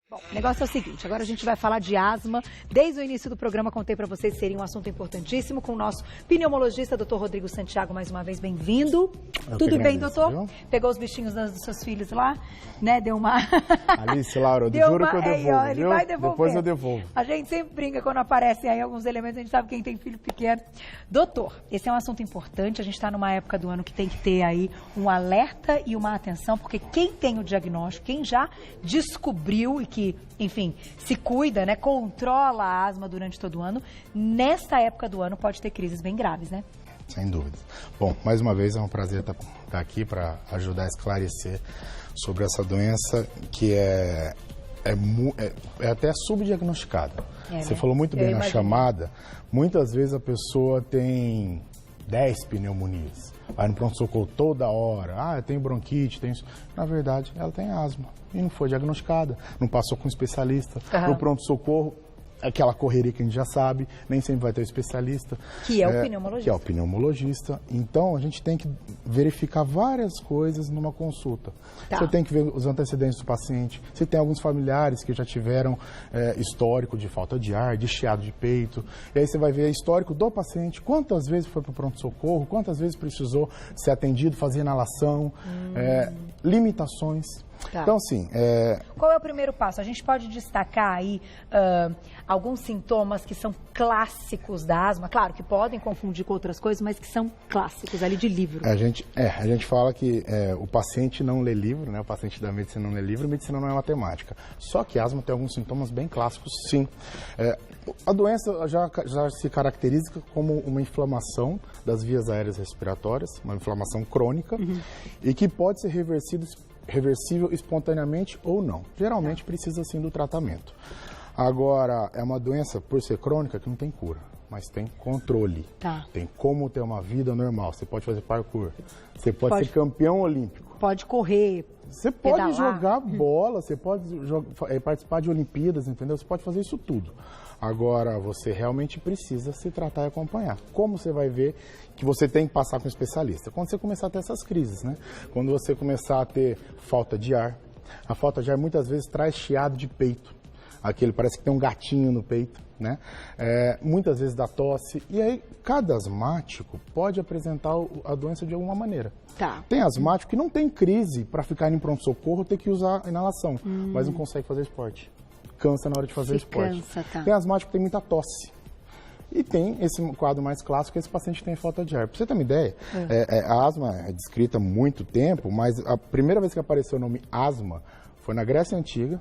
Bom, o negócio é o seguinte, agora a gente vai falar de asma. Desde o início do programa contei para vocês que seria um assunto importantíssimo com o nosso pneumologista, doutor Rodrigo Santiago, mais uma vez bem-vindo. Tudo bem, doutor? Viu? Pegou os bichinhos dos seus filhos lá, né? Deu uma... Alice, Laura, eu juro que eu devolvo, ele vai devolver. Depois eu devolvo. A gente sempre brinca quando aparecem aí alguns elementos, a gente sabe quem tem filho pequeno. Doutor, esse é um assunto importante, a gente está numa época do ano que tem que ter aí um alerta e uma atenção, porque quem tem o diagnóstico, quem já descobriu e que, enfim, se cuida, né, controla a asma durante todo o ano, nesta época do ano pode ter crises bem graves, né? Sem dúvida. Bom, mais uma vez é um prazer estar aqui para ajudar a esclarecer sobre essa doença que é até subdiagnosticada. Você falou muito bem na chamada, muitas vezes a pessoa tem 10 pneumonias. Vai no pronto-socorro toda hora, eu tenho bronquite, tenho isso. Na verdade, ela tem asma e não foi diagnosticada, não passou com um especialista. No pronto-socorro, aquela correria que a gente já sabe, nem sempre vai ter um especialista. Que é o pneumologista. Que é o pneumologista. Então, a gente tem que verificar várias coisas numa consulta. Você tem que ver os antecedentes do paciente, se tem alguns familiares que já tiveram histórico de falta de ar, de chiado de peito. E aí você vai ver histórico do paciente, quantas vezes foi para o pronto-socorro, quantas vezes precisou ser atendido, fazer inalação, limitações. Então, assim... Qual é o primeiro passo? A gente pode destacar aí alguns sintomas que são clássicos da asma, claro que podem confundir com outras coisas, mas que são clássicos ali de livro. A gente fala que o paciente não lê livro, né? O paciente da medicina não lê livro, medicina não é matemática. Só que a asma tem alguns sintomas bem clássicos, sim. A doença já se caracteriza como uma inflamação das vias aéreas respiratórias, uma inflamação crônica, e que pode ser reversível espontaneamente ou não. Geralmente precisa sim do tratamento. Agora, é uma doença, por ser crônica, que não tem cura, mas tem controle. Tem como ter uma vida normal. Você pode fazer parkour, você pode ser campeão olímpico. Pode correr, você pode jogar bola, você pode participar de Olimpíadas, entendeu? Você pode fazer isso tudo. Agora, você realmente precisa se tratar e acompanhar. Como você vai ver que você tem que passar com um especialista? Quando você começar a ter essas crises, né? Quando você começar a ter falta de ar. A falta de ar muitas vezes traz chiado de peito. Aquele parece que tem um gatinho no peito, né? Muitas vezes dá tosse. E aí, cada asmático pode apresentar a doença de alguma maneira. Tem asmático que não tem crise para ficar em pronto-socorro, ter que usar inalação, mas não consegue fazer esporte. Cansa na hora de fazer esporte. Tem asmático que tem muita tosse. E tem esse quadro mais clássico, que esse paciente tem falta de ar. Para você ter uma ideia, a asma é descrita há muito tempo, mas a primeira vez que apareceu o nome asma foi na Grécia Antiga,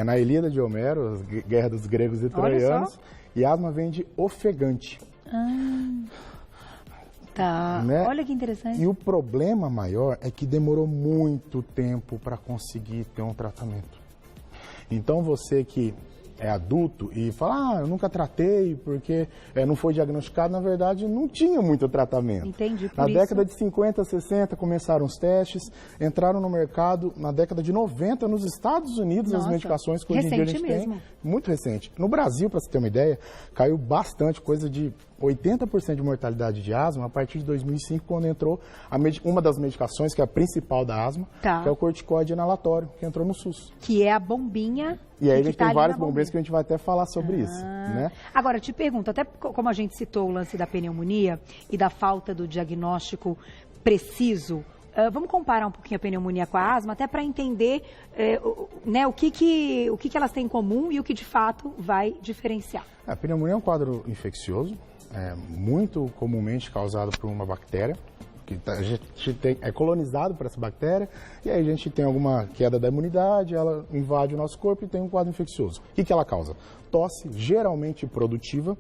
na Ilíada de Homero, Guerra dos Gregos e Troianos, e asma vem de ofegante. Né? Olha que interessante. E o problema maior é que demorou muito tempo para conseguir ter um tratamento. Então você que é adulto e fala, eu nunca tratei porque não foi diagnosticado, na verdade não tinha muito tratamento. Entendi, Na década de 50, 60 começaram os testes, entraram no mercado na década de 90 nos Estados Unidos. As medicações que hoje em dia a gente tem. Muito recente. No Brasil, para você ter uma ideia, caiu bastante, coisa de 80% de mortalidade de asma a partir de 2005, quando entrou uma das medicações, que é a principal da asma, que é o corticoide inalatório, que entrou no SUS. Que é a bombinha. E aí a gente tem vários bombeiros que a gente vai até falar sobre isso, né? Agora, eu te pergunto, até como a gente citou o lance da pneumonia e da falta do diagnóstico preciso, vamos comparar um pouquinho a pneumonia com a asma, até para entender né, o que elas têm em comum e o que de fato vai diferenciar. A pneumonia é um quadro infeccioso, muito comumente causado por uma bactéria, que a gente é colonizado por essa bactéria, e aí a gente tem alguma queda da imunidade, ela invade o nosso corpo e tem um quadro infeccioso. O que ela causa? Tosse, geralmente produtiva,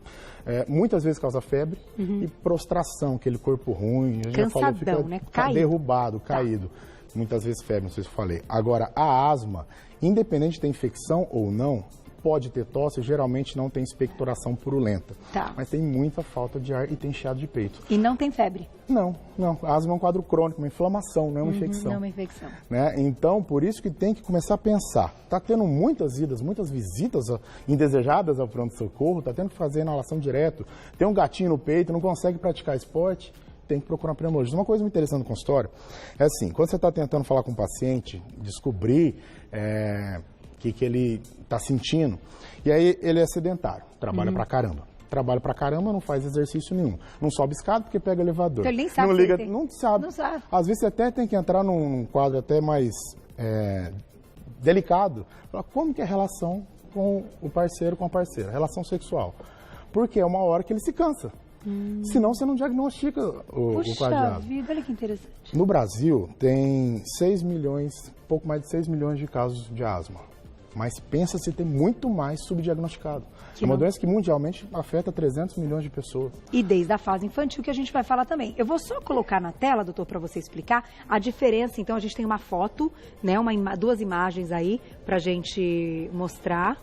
muitas vezes causa febre e prostração, aquele corpo ruim, a gente já falou, fica né? derrubado, caído. Muitas vezes febre, não sei se eu falei. Agora, a asma, independente de ter infecção ou não, pode ter tosse, geralmente não tem expectoração purulenta. Mas tem muita falta de ar e tem chiado de peito. E não tem febre? Não. A asma é um quadro crônico, uma inflamação, não é uma infecção. Não é uma infecção. Né? Então, por isso que tem que começar a pensar. Está tendo muitas visitas indesejadas ao pronto-socorro, está tendo que fazer inalação direto, tem um gatinho no peito, não consegue praticar esporte, tem que procurar um pneumologista. Uma coisa muito interessante no consultório é assim, quando você está tentando falar com o paciente, descobrir que ele está sentindo. E aí ele é sedentário, trabalha pra caramba. Trabalha pra caramba, não faz exercício nenhum. Não sobe escada porque pega elevador. Então ele nem sabe. Não liga, não sabe. Não sabe. Às vezes você até tem que entrar num quadro até mais delicado. Falar, como que é a relação com o parceiro, com a parceira? Relação sexual. Porque é uma hora que ele se cansa. Senão você não diagnostica o quadro de asma. Vida, olha que interessante. No Brasil, tem 6 milhões, pouco mais de 6 milhões de casos de asma. Mas pensa se tem muito mais subdiagnosticado. É uma doença que mundialmente afeta 300 milhões de pessoas. E desde a fase infantil que a gente vai falar também. Eu vou só colocar na tela, doutor, para você explicar a diferença. Então, a gente tem uma foto, né, duas imagens aí para a gente mostrar.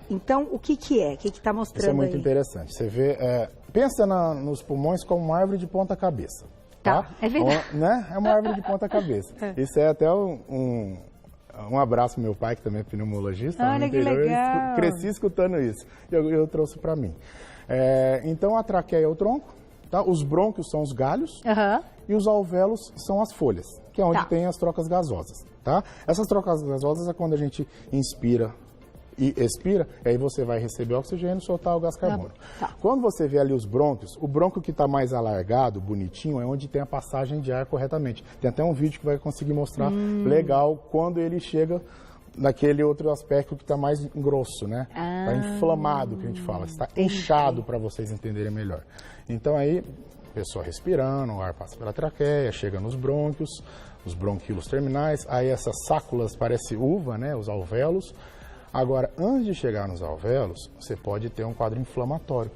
Então, o que é? O que está mostrando aí? Isso é muito interessante. Você vê, pensa nos pulmões como uma árvore de ponta cabeça. Tá, é verdade. Né? É uma árvore de ponta cabeça. Isso é até um abraço pro meu pai, que também é pneumologista. Olha que legal. Eu cresci escutando isso. Eu trouxe para mim. Então, a traqueia é o tronco, tá? Os brônquios são os galhos e os alvéolos são as folhas, que é onde tem as trocas gasosas. Tá? Essas trocas gasosas é quando a gente inspira e expira, e aí você vai receber oxigênio e soltar o gás carbônico. Quando você vê ali os brônquios, o brônquio que está mais alargado, bonitinho, é onde tem a passagem de ar corretamente. Tem até um vídeo que vai conseguir mostrar legal quando ele chega naquele outro aspecto que está mais grosso, né? Está inflamado, que a gente fala, está inchado, para vocês entenderem melhor. Então aí, a pessoa respirando, o ar passa pela traqueia, chega nos brônquios, os bronquíolos terminais, aí essas sáculas parece uva, né? Os alvéolos. Agora, antes de chegar nos alvéolos, você pode ter um quadro inflamatório.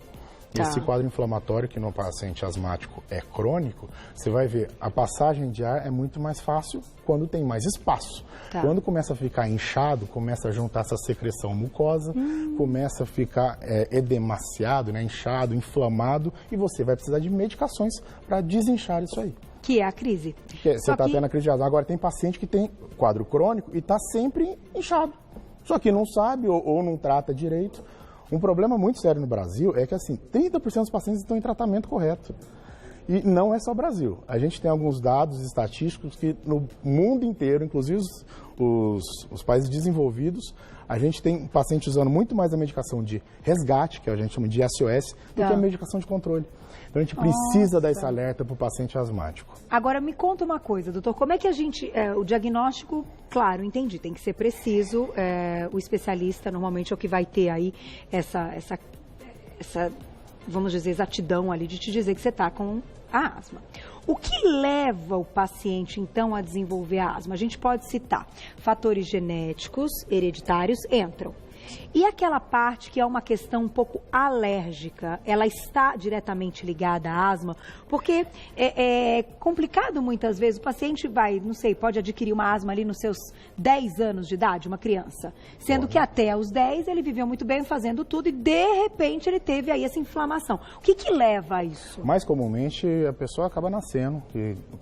Esse quadro inflamatório, que no paciente asmático é crônico, você vai ver, a passagem de ar é muito mais fácil quando tem mais espaço. Quando começa a ficar inchado, começa a juntar essa secreção mucosa, começa a ficar edemaciado, né, inchado, inflamado, e você vai precisar de medicações para desinchar isso aí. Que é a crise. Você está tendo a crise de asma. Agora, tem paciente que tem quadro crônico e está sempre inchado. Só que não sabe ou não trata direito. Um problema muito sério no Brasil é que, assim, 30% dos pacientes estão em tratamento correto. E não é só o Brasil. A gente tem alguns dados estatísticos que no mundo inteiro, inclusive os países desenvolvidos, a gente tem paciente usando muito mais a medicação de resgate, que a gente chama de SOS, do que a medicação de controle. Então, a gente precisa dar esse alerta para o paciente asmático. Agora, me conta uma coisa, doutor. Como é que a gente... o diagnóstico, claro, entendi, tem que ser preciso. O especialista, normalmente, é o que vai ter aí essa vamos dizer, exatidão ali de te dizer que você está com a asma. O que leva o paciente, então, a desenvolver a asma? A gente pode citar fatores genéticos, hereditários, entram. E aquela parte que é uma questão um pouco alérgica, ela está diretamente ligada à asma? Porque é complicado muitas vezes, o paciente vai, não sei, pode adquirir uma asma ali nos seus 10 anos de idade, uma criança. Sendo que até os 10 ele viveu muito bem fazendo tudo e de repente ele teve aí essa inflamação. O que leva a isso? Mais comumente a pessoa acaba nascendo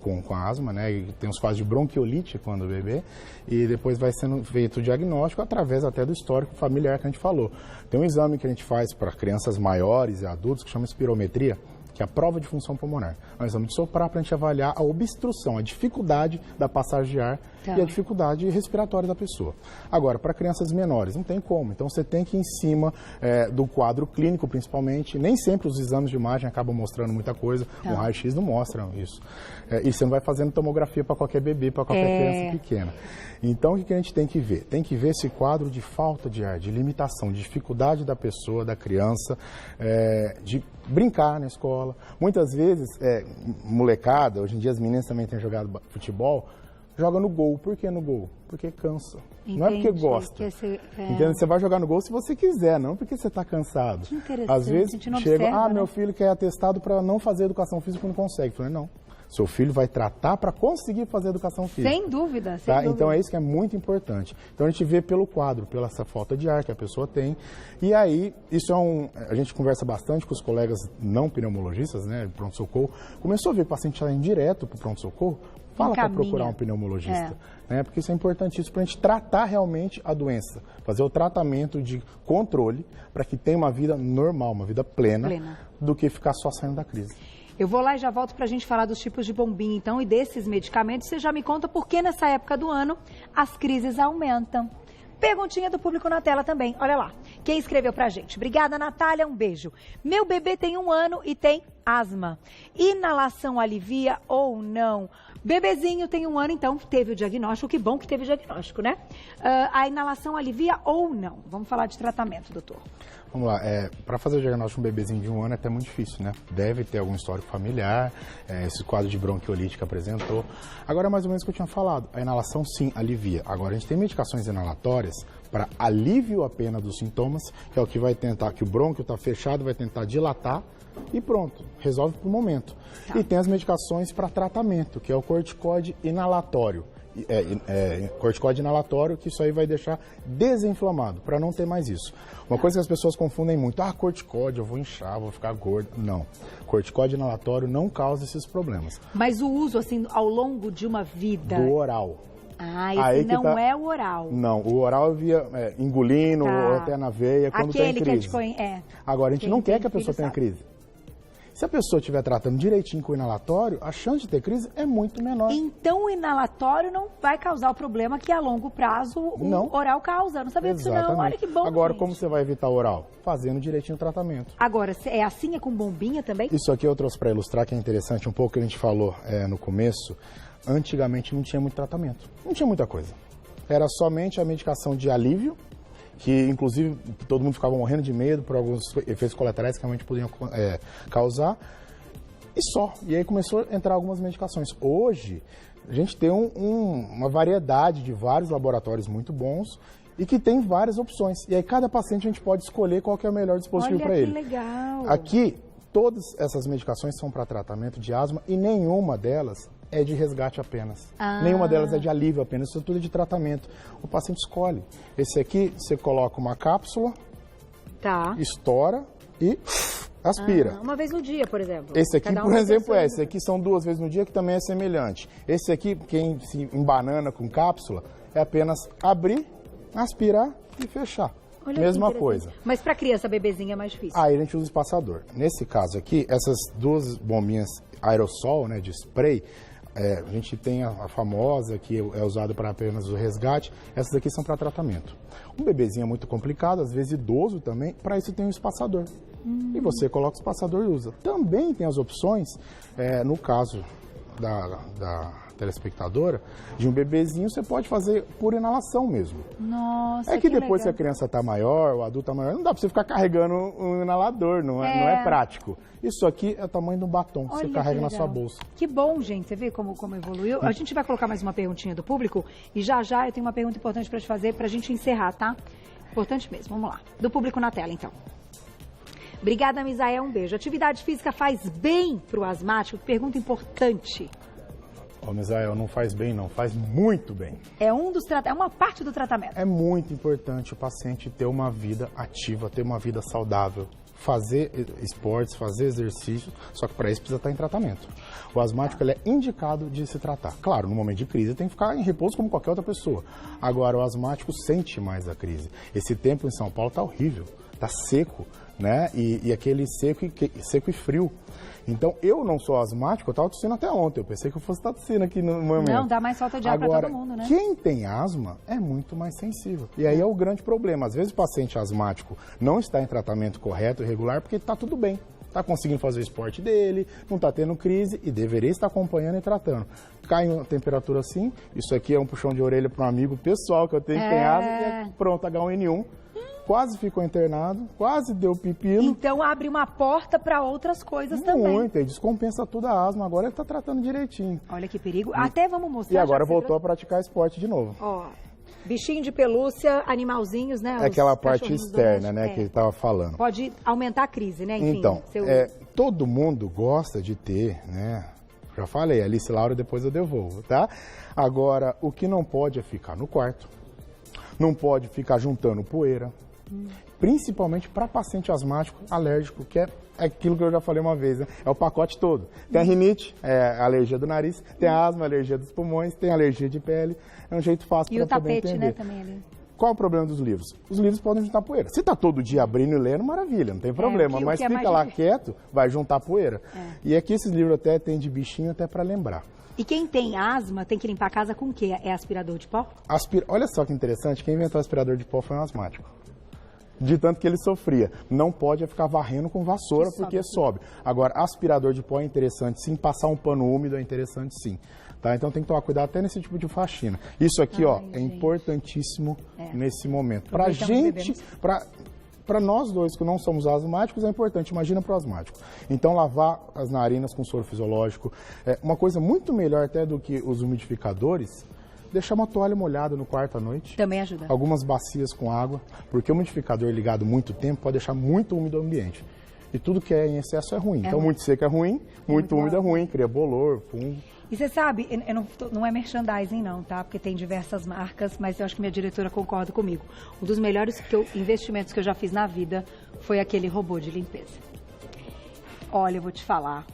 com asma, né? E tem os casos de bronquiolite quando o bebê, e depois vai sendo feito o diagnóstico através até do histórico familiar que a gente falou. Tem um exame que a gente faz para crianças maiores e adultos que chama espirometria, que é a prova de função pulmonar. É um exame de soprar para a gente avaliar a obstrução, a dificuldade da passagem de ar e a dificuldade respiratória da pessoa. Agora, para crianças menores, não tem como. Então, você tem que ir em cima do quadro clínico, principalmente. Nem sempre os exames de imagem acabam mostrando muita coisa. O raio-x não mostra isso. E você não vai fazendo tomografia para qualquer bebê, para qualquer criança pequena. Então, o que a gente tem que ver? Tem que ver esse quadro de falta de ar, de limitação, de dificuldade da pessoa, da criança, de brincar na escola. Muitas vezes, molecada, hoje em dia as meninas também têm jogado futebol, joga no gol. Por que no gol? Porque cansa. Entendi. Não é porque gosta. Entende? Você vai jogar no gol se você quiser, não porque você está cansado. Que interessante. Às vezes chega, meu filho quer atestado para não fazer educação física e não consegue. Eu falei, não. Seu filho vai tratar para conseguir fazer educação física. Sem dúvida, sem tá? dúvida. Então é isso que é muito importante. Então a gente vê pelo quadro, pela essa falta de ar que a pessoa tem. E aí, isso a gente conversa bastante com os colegas não pneumologistas, né, pronto-socorro. Começou a ver paciente indo direto para o pronto-socorro, fala para procurar um pneumologista. Né, porque isso é importantíssimo para a gente tratar realmente a doença. Fazer o tratamento de controle para que tenha uma vida normal, uma vida plena, do que ficar só saindo da crise. Eu vou lá e já volto para a gente falar dos tipos de bombinha, então, e desses medicamentos. Você já me conta por que nessa época do ano as crises aumentam. Perguntinha do público na tela também, olha lá. Quem escreveu pra gente? Obrigada, Natália, um beijo. Meu bebê tem 1 ano e tem asma. Inalação alivia ou não? Bebezinho tem 1 ano, então teve o diagnóstico. Que bom que teve o diagnóstico, né? A inalação alivia ou não? Vamos falar de tratamento, doutor. Vamos lá, para fazer o diagnóstico de um bebezinho de 1 ano é até muito difícil, né? Deve ter algum histórico familiar, esse quadro de bronquiolite que apresentou. Agora, mais ou menos o que eu tinha falado, a inalação sim alivia. Agora, a gente tem medicações inalatórias para alívio apenas dos sintomas, que é o que vai tentar, que o brônquio está fechado, vai tentar dilatar e pronto, resolve por momento. Tá. E tem as medicações para tratamento, que é o corticoide inalatório. Corticoide inalatório, que isso aí vai deixar desinflamado, para não ter mais isso. Uma coisa que as pessoas confundem muito, corticoide, eu vou inchar, vou ficar gordo. Não, corticoide inalatório não causa esses problemas. Mas o uso, assim, ao longo de uma vida... Do oral. Esse não é o oral. Não, o oral via engolindo, ou até na veia, quando tem crise. Agora, a gente não quer que a pessoa tenha crise. Se a pessoa estiver tratando direitinho com o inalatório, a chance de ter crise é muito menor. Então o inalatório não vai causar o problema que a longo prazo o oral causa. Eu não sabia disso não. Olha que bom, Agora, gente. Como você vai evitar o oral? Fazendo direitinho o tratamento. Agora, é assim, é com bombinha também? Isso aqui eu trouxe para ilustrar, que é interessante, um pouco que a gente falou no começo. Antigamente não tinha muito tratamento, não tinha muita coisa. Era somente a medicação de alívio, que inclusive todo mundo ficava morrendo de medo por alguns efeitos colaterais que realmente podiam causar, e só. E aí começou a entrar algumas medicações. Hoje, a gente tem uma variedade de vários laboratórios muito bons e que tem várias opções. E aí cada paciente a gente pode escolher qual que é o melhor dispositivo para ele. Olha que legal! Aqui, todas essas medicações são para tratamento de asma e nenhuma delas é de resgate apenas. Nenhuma delas é de alívio apenas, isso tudo é de tratamento. O paciente escolhe. Esse aqui, você coloca uma cápsula, estoura e aspira. Uma vez no dia, por exemplo. Esse aqui, por exemplo, esse aqui são 2 vezes no dia, que também é semelhante. Esse aqui, quem se embanana com cápsula, é apenas abrir, aspirar e fechar. Olha, mesma coisa. Mas para criança, bebezinha é mais difícil. Aí a gente usa espaçador. Nesse caso aqui, essas 2 bombinhas aerossol, né, de spray, a gente tem a famosa, que é usada para apenas o resgate. Essas aqui são para tratamento. Um bebezinho é muito complicado, às vezes idoso também, para isso tem um espaçador. E você coloca o espaçador e usa. Também tem as opções, no caso da telespectadora, de um bebezinho, você pode fazer por inalação mesmo. Nossa, que depois, se a criança está maior, o adulto está maior, não dá para você ficar carregando um inalador, não é prático. Isso aqui é o tamanho de um batom, que você carrega na sua bolsa. Que bom, gente. Você vê como evoluiu? A gente vai colocar mais uma perguntinha do público e já eu tenho uma pergunta importante para te fazer para a gente encerrar, tá? Importante mesmo, vamos lá. Do público na tela, então. Obrigada, Misael, um beijo. Atividade física faz bem para o asmático? Pergunta importante. Misael, não faz bem não, faz muito bem. É uma parte do tratamento. É muito importante o paciente ter uma vida ativa, ter uma vida saudável, fazer esportes, fazer exercício, só que para isso precisa estar em tratamento. O asmático ele é indicado de se tratar. Claro, no momento de crise tem que ficar em repouso como qualquer outra pessoa. Agora, o asmático sente mais a crise. Esse tempo em São Paulo está horrível, está seco, né? E aquele seco e frio. Então, eu não sou asmático, eu estava tossindo até ontem. Eu pensei que eu fosse estar tossindo aqui no momento. Não, dá mais falta de ar para todo mundo, né? Quem tem asma é muito mais sensível. E aí é o grande problema. Às vezes o paciente asmático não está em tratamento correto e regular porque está tudo bem. Está conseguindo fazer o esporte dele, não está tendo crise e deveria estar acompanhando e tratando. Cai uma temperatura assim, isso aqui é um puxão de orelha para um amigo pessoal que eu tenho que tem asma e é pronto, H1N1. Quase ficou internado, quase deu pepino. Então abre uma porta para outras coisas também. Muito, e descompensa toda a asma. Agora ele está tratando direitinho. Olha que perigo. Até vamos mostrar. E agora voltou a praticar esporte de novo. Ó, bichinho de pelúcia, animalzinhos, né? É aquela parte externa, né, que ele estava falando. Pode aumentar a crise, né? Enfim, então, todo mundo gosta de ter, né? Já falei, Alice Laura, depois eu devolvo, tá? Agora, o que não pode é ficar no quarto. Não pode ficar juntando poeira. Principalmente para paciente asmático alérgico, que é aquilo que eu já falei uma vez, né? É o pacote todo. Tem a rinite, a alergia do nariz, tem a asma, a alergia dos pulmões, tem a alergia de pele. É um jeito fácil para poder entender. E o tapete, né, também ali. qual é o problema dos livros? Os livros podem juntar poeira. Se está todo dia abrindo e lendo, maravilha, não tem problema. Mas fica lá quieto, vai juntar poeira. E aqui esses livros até tem de bichinho até para lembrar. E quem tem asma tem que limpar a casa com o quê? É aspirador de pó? Olha só que interessante, quem inventou o aspirador de pó foi um asmático. De tanto que ele sofria. Não pode ficar varrendo com vassoura, porque sobe. Agora, aspirador de pó é interessante sim, passar um pano úmido é interessante sim. Tá? Então tem que tomar cuidado até nesse tipo de faxina. Isso aqui, é importantíssimo nesse momento. Pra gente, para nós dois que não somos asmáticos, é importante, imagina para o asmático. Então, lavar as narinas com soro fisiológico. Uma coisa muito melhor até do que os umidificadores, deixar uma toalha molhada no quarto à noite. Também ajuda. Algumas bacias com água, porque o umidificador ligado muito tempo pode deixar muito úmido o ambiente. E tudo que é em excesso é ruim. Então, muito seco é ruim, muito úmido é ruim, cria bolor, fungo. E você sabe, não é merchandising não, tá? Porque tem diversas marcas, mas eu acho que minha diretora concorda comigo. Um dos melhores investimentos que eu já fiz na vida foi aquele robô de limpeza. Olha, eu vou te falar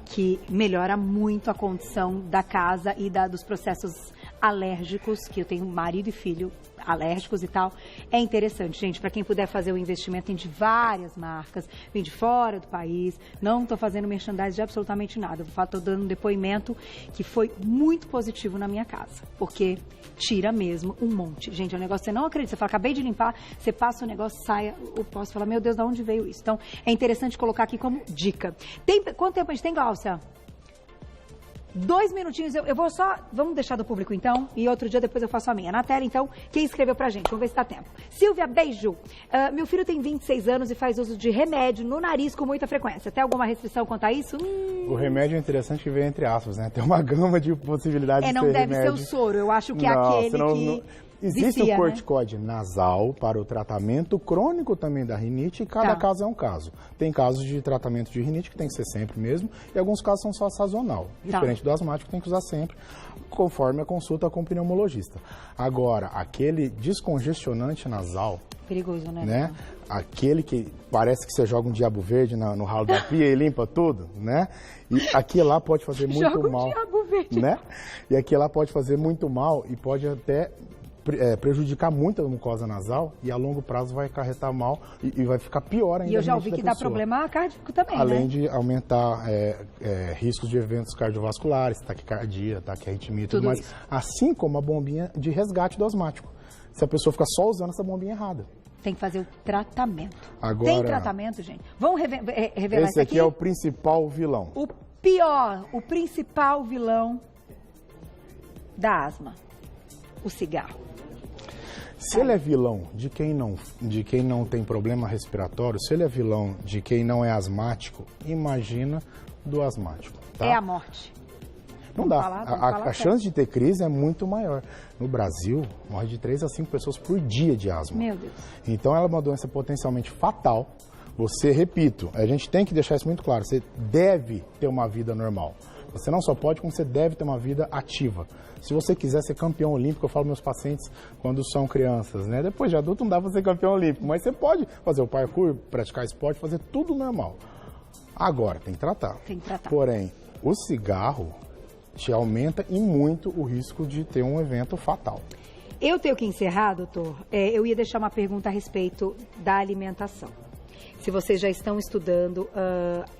que melhora muito a condição da casa e dos processos alérgicos, que eu tenho marido e filho alérgicos e tal. É interessante, gente, para quem puder fazer o investimento, tem de várias marcas, vem de fora do país, não estou fazendo merchandising de absolutamente nada, estou dando um depoimento que foi muito positivo na minha casa, porque tira mesmo um monte. Gente, é um negócio que você não acredita, você fala, acabei de limpar, você passa o negócio, sai, eu posso falar, meu Deus, de onde veio isso? Então, é interessante colocar aqui como dica. Quanto tempo a gente tem, Glaucia? 2 minutinhos, eu vou só... Vamos deixar do público, então, e outro dia depois eu faço a minha. Na tela, então, quem escreveu pra gente? Vamos ver se dá tempo. Silvia, beijo. Meu filho tem 26 anos e faz uso de remédio no nariz com muita frequência. Tem alguma restrição quanto a isso? O remédio é interessante que vem entre aspas, né? Tem uma gama de possibilidades de ser não deve remédio. ser o soro, eu acho que é aquele que... Existe o corticóide nasal para o tratamento crônico também da rinite e cada caso é um caso. Tem casos de tratamento de rinite que tem que ser sempre mesmo e alguns casos são só sazonal. Diferente do asmático, tem que usar sempre, conforme a consulta com o pneumologista. Agora, aquele descongestionante nasal... Perigoso, né? Aquele que parece que você joga um diabo verde no ralo da pia e limpa tudo, né? E aquilo lá pode fazer muito mal. Joga um diabo verde. Né? E aquilo lá pode fazer muito mal e pode até... prejudicar muito a mucosa nasal e a longo prazo vai acarretar mal e vai ficar pior ainda. E eu já ouvi que dá problema cardíaco também, além de aumentar riscos de eventos cardiovasculares, taquicardia, taquiarritmia e tudo mais. Isso. Assim como a bombinha de resgate do asmático. Se a pessoa ficar só usando essa bombinha errada. Tem que fazer o tratamento. Agora, tem tratamento, gente? Vamos revelar esse aqui? É o principal vilão. O principal vilão da asma. O cigarro. Se ele é vilão de quem não tem problema respiratório, se ele é vilão de quem não é asmático, imagina do asmático. Tá? É a morte. Não dá. A chance de ter crise é muito maior. No Brasil, morre de 3 a 5 pessoas por dia de asma. Meu Deus. Então, ela é uma doença potencialmente fatal. Você, repito, a gente tem que deixar isso muito claro, você deve ter uma vida normal. Você não só pode, como você deve ter uma vida ativa. Se você quiser ser campeão olímpico, eu falo meus pacientes quando são crianças, né? Depois de adulto não dá para ser campeão olímpico, mas você pode fazer o parkour, praticar esporte, fazer tudo normal. Agora, tem que tratar. Tem que tratar. Porém, o cigarro te aumenta e muito o risco de ter um evento fatal. Eu tenho que encerrar, doutor. Eu ia deixar uma pergunta a respeito da alimentação. Se vocês já estão estudando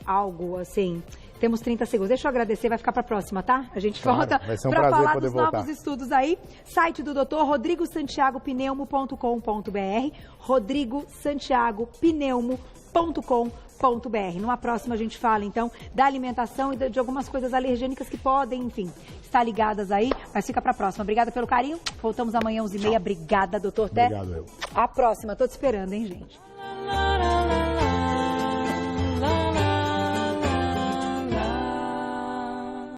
algo assim... Temos 30 segundos. Deixa eu agradecer, vai ficar para a próxima, tá? A gente volta para falar dos novos estudos aí. Site do doutor, rodrigosantiagopneumo.com.br, rodrigosantiagopneumo.com.br. Numa próxima a gente fala, então, da alimentação e de algumas coisas alergênicas que podem, enfim, estar ligadas aí, mas fica para a próxima. Obrigada pelo carinho. Voltamos amanhã, 11h30. Obrigada, doutor Té. Obrigado, eu. A próxima. Tô te esperando, hein, gente?